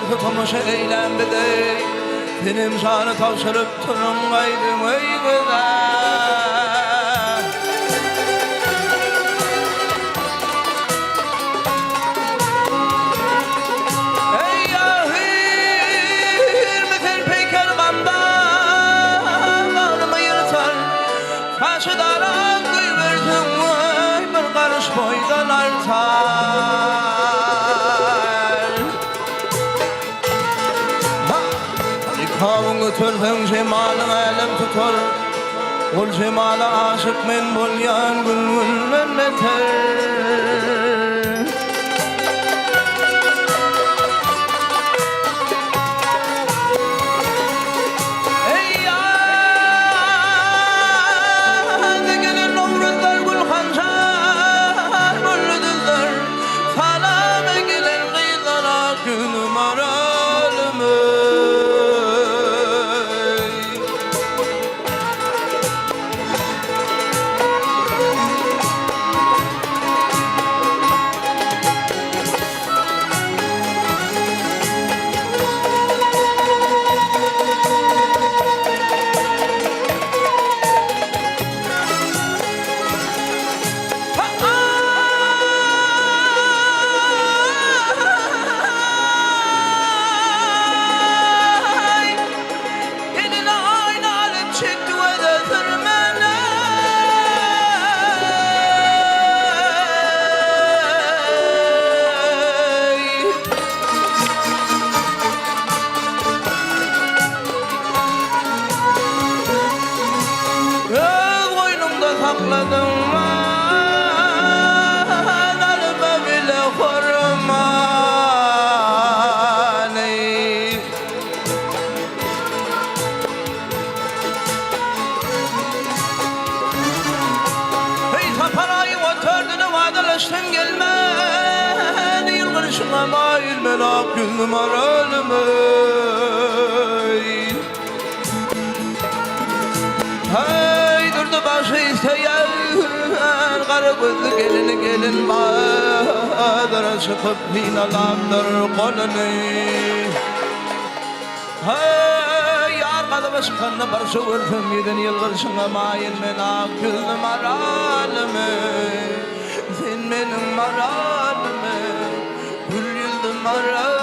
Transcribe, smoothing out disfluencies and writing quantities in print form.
derdi tomaşa eylem bedey benim canı tavşırıp turun gaydım ey güzel ey yahir metel peyker bandan alımı yırtar taşı daran kıyverdim vay bir karış boydan artar kavun götürdün cemalın elim tutar ol cemala aşık men bolyan gülgülmen meter ey ya degelen omruzlar gül hancar bolludur salam gelen kıylara gülüm aralımı sakladım kalbe bile horman hey taparayı oturdun vadalaştın gelmen yılgırışına mail merak gülüm aralımı hey durdu başı isteyen karı gözlü gelin bağdara çıkıp hinalandır kolunu hey arkada başkanına barşı vurdum yedin yılgırışına mayin menak gülüm aralımı sen benim aralımı gül yıldım aralımı